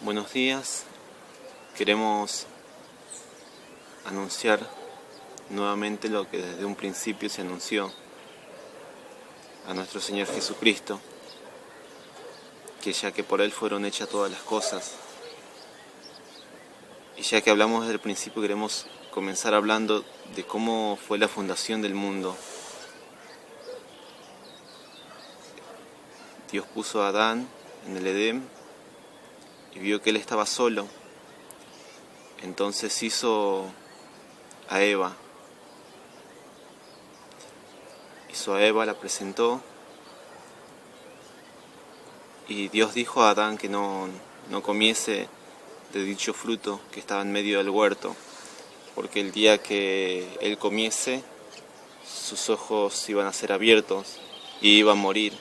Buenos días, queremos anunciar nuevamente lo que desde un principio se anunció a nuestro Señor Jesucristo, que ya que por Él fueron hechas todas las cosas, y ya que hablamos desde el principio queremos comenzar hablando de cómo fue la fundación del mundo. Dios puso a Adán en el Edén y vio que él estaba solo, entonces hizo a Eva, la presentó y Dios dijo a Adán que no comiese de dicho fruto que estaba en medio del huerto, porque el día que él comiese sus ojos iban a ser abiertos y iba a morir.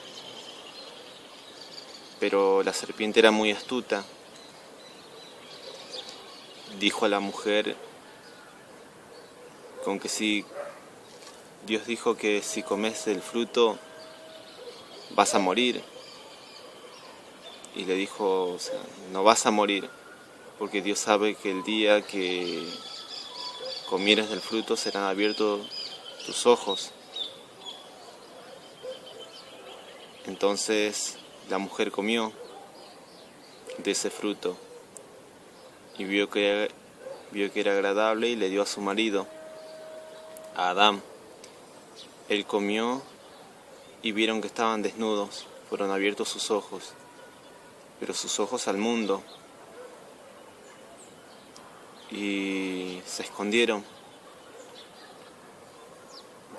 Pero la serpiente era muy astuta, dijo a la mujer con que si Dios dijo que si comes del fruto vas a morir, y le dijo, no vas a morir, porque Dios sabe que el día que comieres del fruto serán abiertos tus ojos. Entonces la mujer comió de ese fruto y vio que era agradable y le dio a su marido, a Adán. Él comió y vieron que estaban desnudos, fueron abiertos sus ojos, pero sus ojos al mundo, y se escondieron.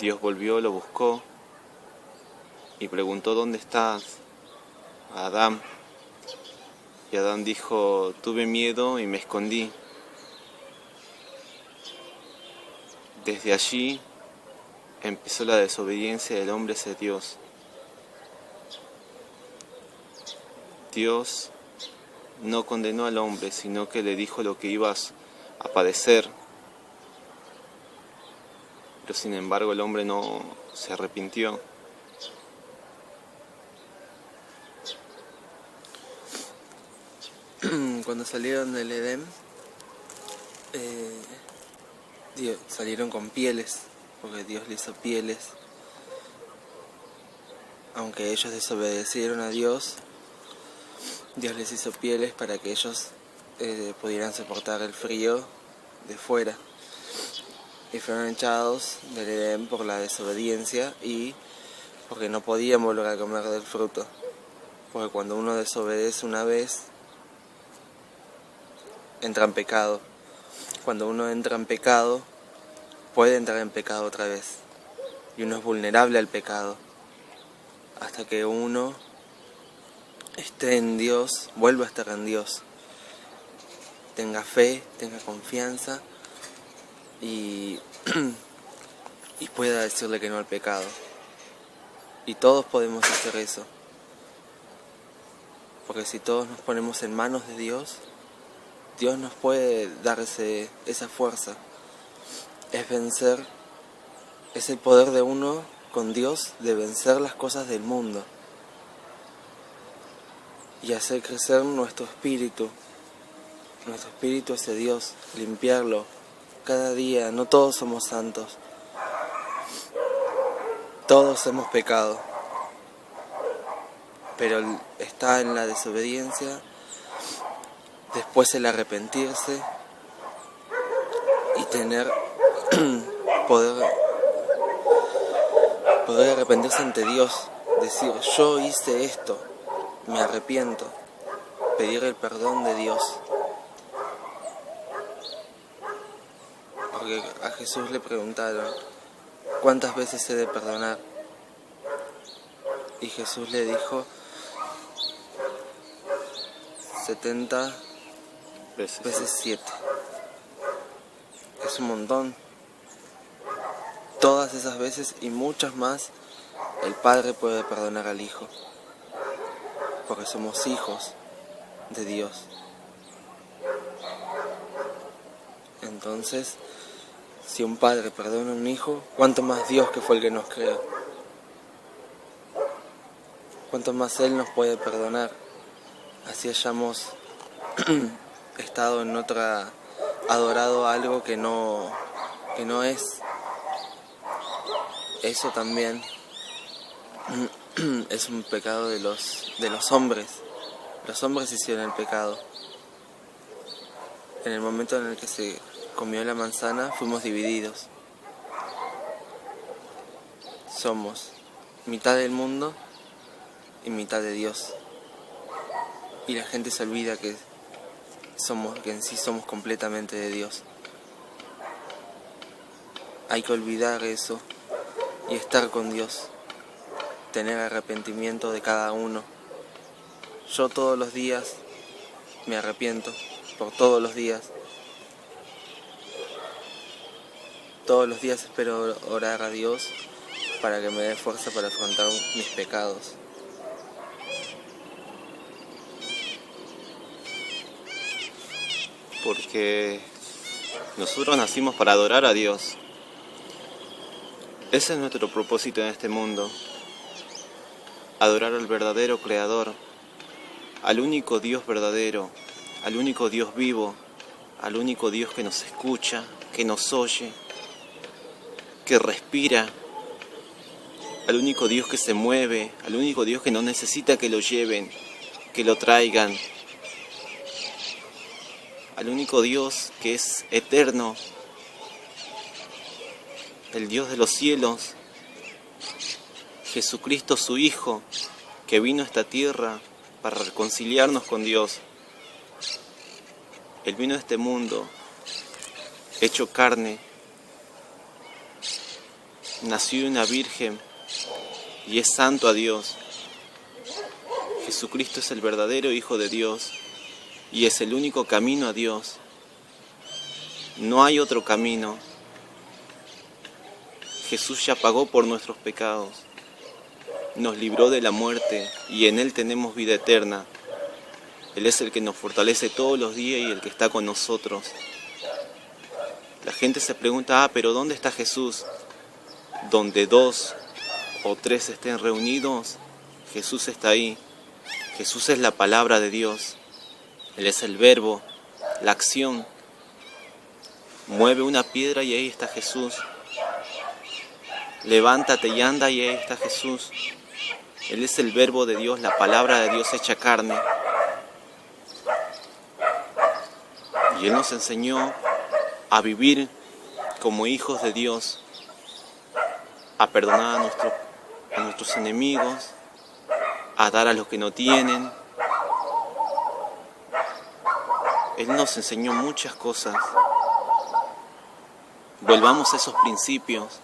Dios volvió, lo buscó y preguntó: ¿dónde estás, Adán? Y Adán dijo: tuve miedo y me escondí. Desde allí empezó la desobediencia del hombre hacia Dios. Dios no condenó al hombre, sino que le dijo lo que ibas a padecer. Pero sin embargo el hombre no se arrepintió. Cuando salieron del Edén, salieron con pieles, porque Dios les hizo pieles. Aunque ellos desobedecieron a Dios, Dios les hizo pieles para que ellos pudieran soportar el frío de fuera. Y fueron echados del Edén por la desobediencia y porque no podían volver a comer del fruto. Porque cuando uno desobedece una vez, entra en pecado. Cuando uno entra en pecado, puede entrar en pecado otra vez. Y uno es vulnerable al pecado. Hasta que uno esté en Dios, vuelva a estar en Dios. Tenga fe, tenga confianza y pueda decirle que no al pecado. Y todos podemos hacer eso. Porque si todos nos ponemos en manos de Dios, Dios nos puede dar esa fuerza. Es vencer, es el poder de uno con Dios de vencer las cosas del mundo y hacer crecer nuestro espíritu hacia Dios, limpiarlo cada día. No todos somos santos, todos hemos pecado, pero está en la desobediencia, después el arrepentirse y tener poder arrepentirse ante Dios, decir: yo hice esto, me arrepiento, pedir el perdón de Dios. Porque a Jesús le preguntaron: ¿cuántas veces he de perdonar? Y Jesús le dijo: 70 veces 7. Es un montón. Todas esas veces y muchas más el Padre puede perdonar al Hijo, porque somos hijos de Dios. Entonces, si un padre perdona a un hijo, ¿cuánto más Dios, que fue el que nos creó? ¿Cuánto más Él nos puede perdonar? Así hayamos estado en otra, adorado algo que no es. Eso también es un pecado de los hombres. Los hombres hicieron el pecado. En el momento en el que se comió la manzana, fuimos divididos. Somos mitad del mundo y mitad de Dios. Y la gente se olvida que en sí somos completamente de Dios. Hay que olvidar eso y estar con Dios. Tener arrepentimiento de cada uno. Yo todos los días me arrepiento, por todos los días. Todos los días espero orar a Dios para que me dé fuerza para afrontar mis pecados. Porque nosotros nacimos para adorar a Dios. Ese es nuestro propósito en este mundo. Adorar al verdadero Creador, al único Dios verdadero, al único Dios vivo, al único Dios que nos escucha, que nos oye, que respira, al único Dios que se mueve, al único Dios que no necesita que lo lleven, que lo traigan, al único Dios que es eterno, el Dios de los cielos, Jesucristo su Hijo, que vino a esta tierra para reconciliarnos con Dios. Él vino a este mundo, hecho carne, nació de una virgen y es santo a Dios. Jesucristo es el verdadero Hijo de Dios y es el único camino a Dios. No hay otro camino. Jesús ya pagó por nuestros pecados, nos libró de la muerte y en Él tenemos vida eterna. Él es el que nos fortalece todos los días y el que está con nosotros. La gente se pregunta, pero ¿dónde está Jesús? Donde 2 o 3 estén reunidos, Jesús está ahí. Jesús es la palabra de Dios. Él es el verbo, la acción. Mueve una piedra y ahí está Jesús. Levántate y anda y ahí está Jesús. Él es el verbo de Dios, la palabra de Dios hecha carne. Y Él nos enseñó a vivir como hijos de Dios, a perdonar a nuestros enemigos, a dar a los que no tienen. Él nos enseñó muchas cosas. Volvamos a esos principios,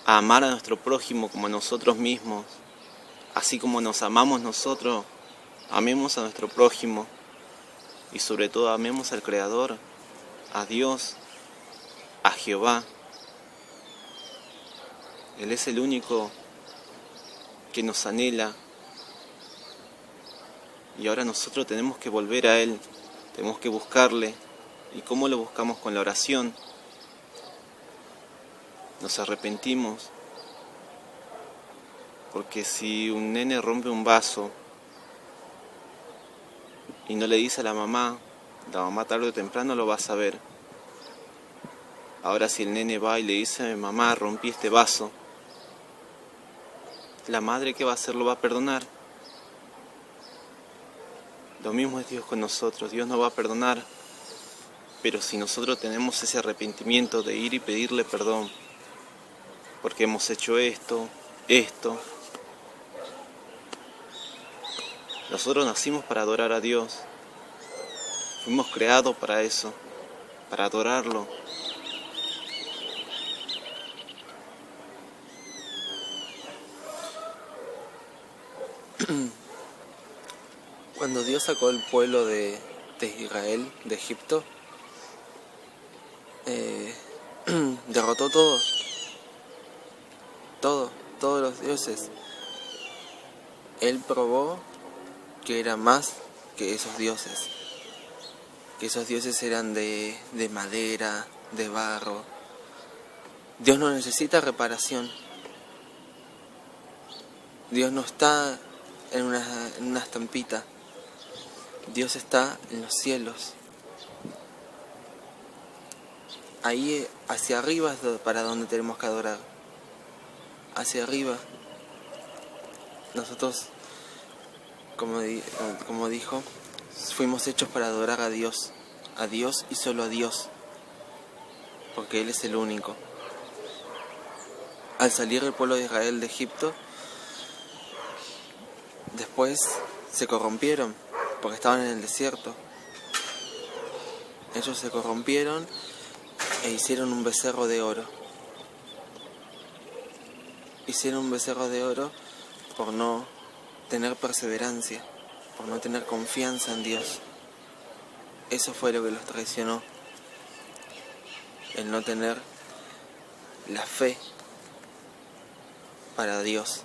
a amar a nuestro prójimo como a nosotros mismos, así como nos amamos nosotros, amemos a nuestro prójimo y sobre todo amemos al Creador, a Dios, a Jehová. Él es el único que nos anhela y ahora nosotros tenemos que volver a Él, tenemos que buscarle. ¿Y cómo lo buscamos? Con la oración. Nos arrepentimos, porque si un nene rompe un vaso y no le dice a la mamá tarde o temprano lo va a saber. Ahora si el nene va y le dice, mamá, rompí este vaso, la madre, ¿qué va a hacer? Lo va a perdonar. Lo mismo es Dios con nosotros. Dios nos va a perdonar, pero si nosotros tenemos ese arrepentimiento de ir y pedirle perdón, porque hemos hecho esto. Nosotros nacimos para adorar a Dios. Fuimos creados para eso, para adorarlo. Cuando Dios sacó al pueblo de Israel, de Egipto, derrotó todos los dioses. Él probó que era más que esos dioses eran de madera, de barro. Dios no necesita reparación. Dios no está en una estampita. Dios está en los cielos. Ahí hacia arriba es para donde tenemos que adorar. Hacia arriba. Nosotros, como dijo, fuimos hechos para adorar a Dios y solo a Dios, porque Él es el único. Al salir el pueblo de Israel de Egipto, después se corrompieron, porque estaban en el desierto. Ellos se corrompieron e hicieron un becerro de oro. Hicieron un becerro de oro por no tener perseverancia, por no tener confianza en Dios. Eso fue lo que los traicionó. El no tener la fe para Dios.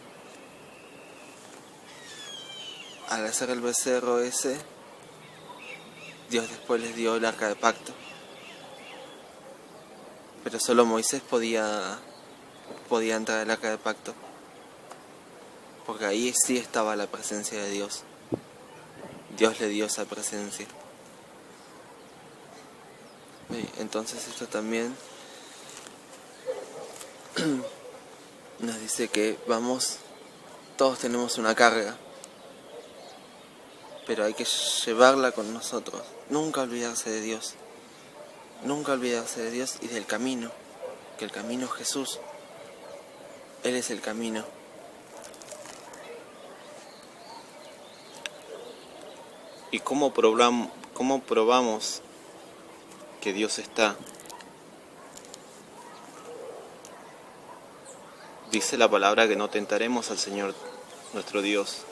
Al hacer el becerro ese, Dios después les dio el arca de pacto. Pero solo Moisés podía entrar al arca de pacto. Porque ahí sí estaba la presencia de Dios. Dios le dio esa presencia. Entonces esto también nos dice que todos tenemos una carga, pero hay que llevarla con nosotros. Nunca olvidarse de Dios. Nunca olvidarse de Dios y del camino. Que el camino es Jesús. Él es el camino. ¿Y cómo probamos que Dios está? Dice la palabra que no tentaremos al Señor nuestro Dios.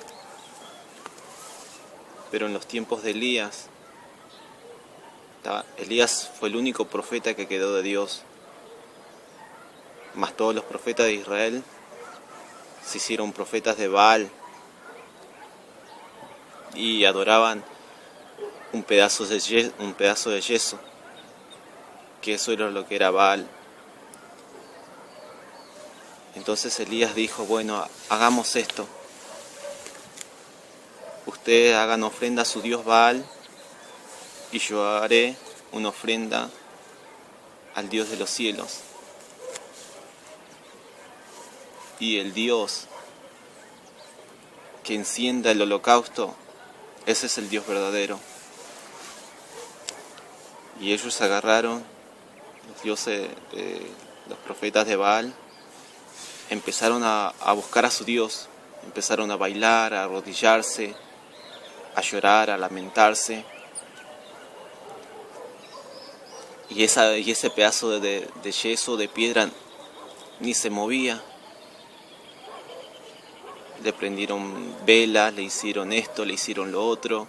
Pero en los tiempos de Elías fue el único profeta que quedó de Dios. Mas todos los profetas de Israel se hicieron profetas de Baal y adoraban un pedazo de yeso, que eso era lo que era Baal. Entonces Elías dijo, bueno, hagamos esto. Ustedes hagan ofrenda a su Dios Baal y yo haré una ofrenda al Dios de los cielos. Y el Dios que encienda el holocausto, ese es el Dios verdadero. Y ellos agarraron los profetas de Baal, empezaron a buscar a su Dios, empezaron a bailar, a arrodillarse, a llorar, a lamentarse. Y ese pedazo de yeso, de piedra, ni se movía. Le prendieron velas, le hicieron esto, le hicieron lo otro.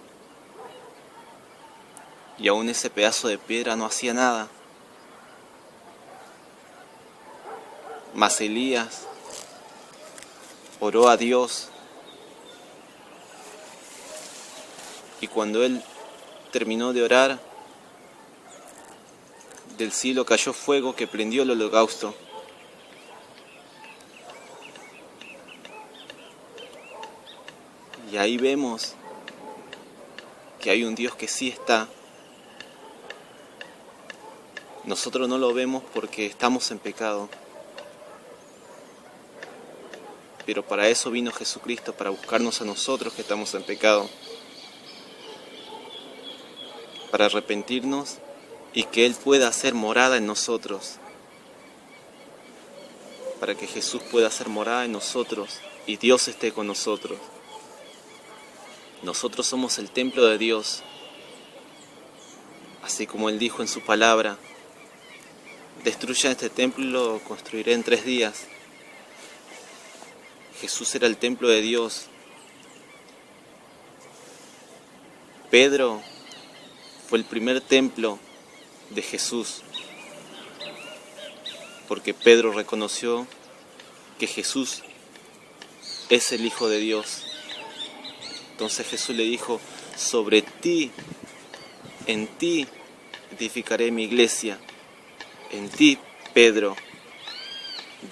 Y aún ese pedazo de piedra no hacía nada. Mas Elías oró a Dios. Y cuando él terminó de orar, del cielo cayó fuego que prendió el holocausto. Y ahí vemos que hay un Dios que sí está. Nosotros no lo vemos porque estamos en pecado. Pero para eso vino Jesucristo, para buscarnos a nosotros que estamos en pecado. Para arrepentirnos y que Él pueda hacer morada en nosotros. Para que Jesús pueda hacer morada en nosotros y Dios esté con nosotros. Nosotros somos el templo de Dios, así como Él dijo en su palabra, destruyan este templo y lo construiré en 3 días. Jesús era el templo de Dios. Pedro fue el primer templo de Jesús, porque Pedro reconoció que Jesús es el Hijo de Dios. Entonces Jesús le dijo, sobre ti, en ti edificaré mi iglesia, en ti, Pedro,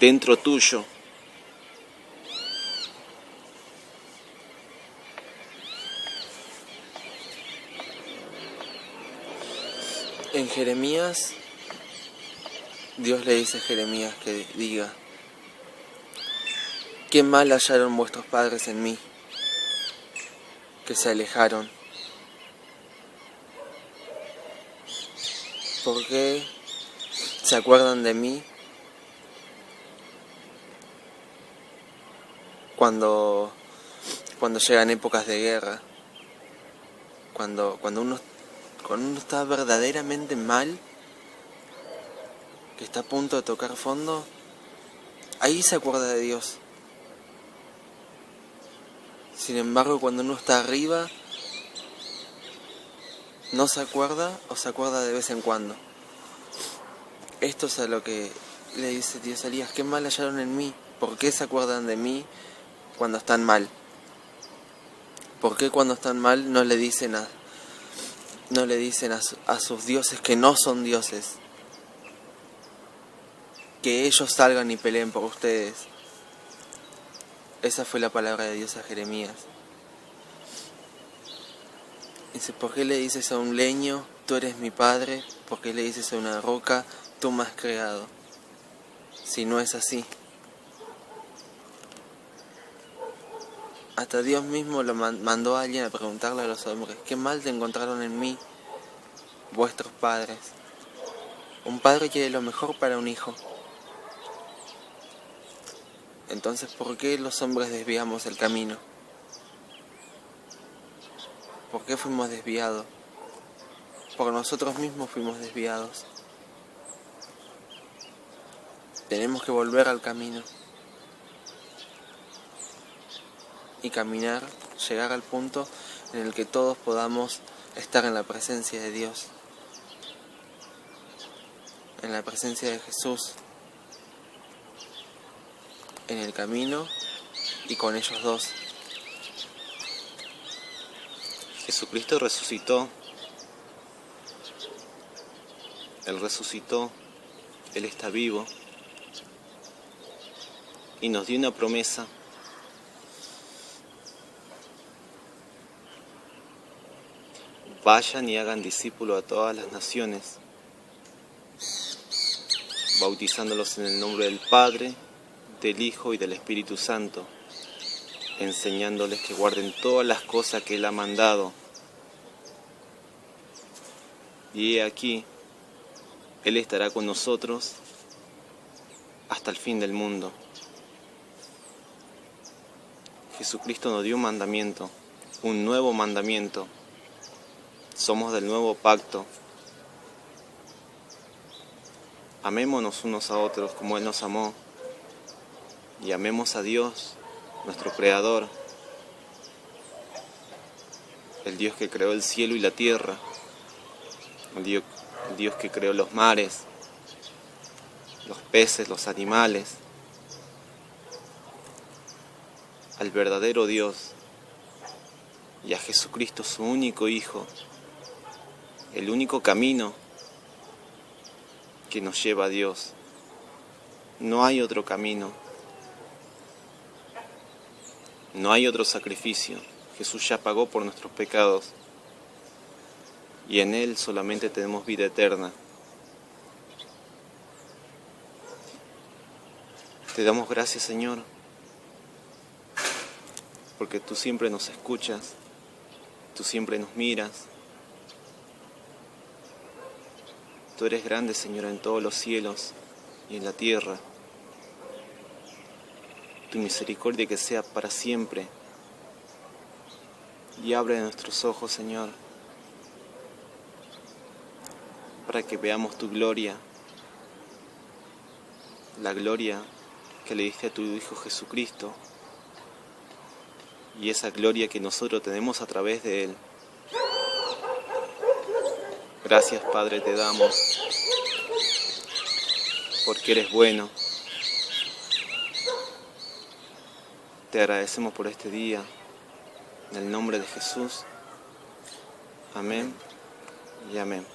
dentro tuyo. En Jeremías, Dios le dice a Jeremías que diga: ¿qué mal hallaron vuestros padres en mí, que se alejaron? ¿Por qué se acuerdan de mí cuando llegan épocas de guerra? Cuando uno está verdaderamente mal, que está a punto de tocar fondo, ahí se acuerda de Dios. Sin embargo, cuando uno está arriba, no se acuerda o se acuerda de vez en cuando. Esto es a lo que le dice Dios a Elías: ¿qué mal hallaron en mí? ¿Por qué se acuerdan de mí cuando están mal? ¿Por qué cuando están mal no le dicen a sus dioses que no son dioses? Que ellos salgan y peleen por ustedes. Esa fue la palabra de Dios a Jeremías. Dice: ¿por qué le dices a un leño, tú eres mi padre? ¿Por qué le dices a una roca, tú me has creado? Si no es así. Hasta Dios mismo lo mandó a alguien a preguntarle a los hombres: ¿qué mal te encontraron en mí vuestros padres? Un padre quiere lo mejor para un hijo. Entonces, ¿por qué los hombres desviamos el camino? ¿Por qué fuimos desviados? Por nosotros mismos fuimos desviados. Tenemos que volver al camino y caminar, llegar al punto en el que todos podamos estar en la presencia de Dios, en la presencia de Jesús, en el camino y con ellos dos. Jesucristo resucitó. Él resucitó, Él está vivo y nos dio una promesa. Vayan y hagan discípulos a todas las naciones, bautizándolos en el nombre del Padre, del Hijo y del Espíritu Santo, enseñándoles que guarden todas las cosas que Él ha mandado. Y he aquí, Él estará con nosotros hasta el fin del mundo. Jesucristo nos dio un mandamiento, un nuevo mandamiento. Somos del nuevo pacto. Amémonos unos a otros como Él nos amó. Y amemos a Dios, nuestro Creador, el Dios que creó el cielo y la tierra, el Dios que creó los mares, los peces, los animales, al verdadero Dios y a Jesucristo, su único Hijo, el único camino que nos lleva a Dios. No hay otro camino, no hay otro sacrificio. Jesús ya pagó por nuestros pecados y en Él solamente tenemos vida eterna. Te damos gracias, Señor, porque tú siempre nos escuchas, tú siempre nos miras. Tú eres grande, Señor, en todos los cielos y en la tierra. Tu misericordia que sea para siempre. Y abre nuestros ojos, Señor, para que veamos tu gloria, la gloria que le diste a tu Hijo Jesucristo, y esa gloria que nosotros tenemos a través de Él. Gracias, Padre, te damos, porque eres bueno. Te agradecemos por este día, en el nombre de Jesús. Amén y amén.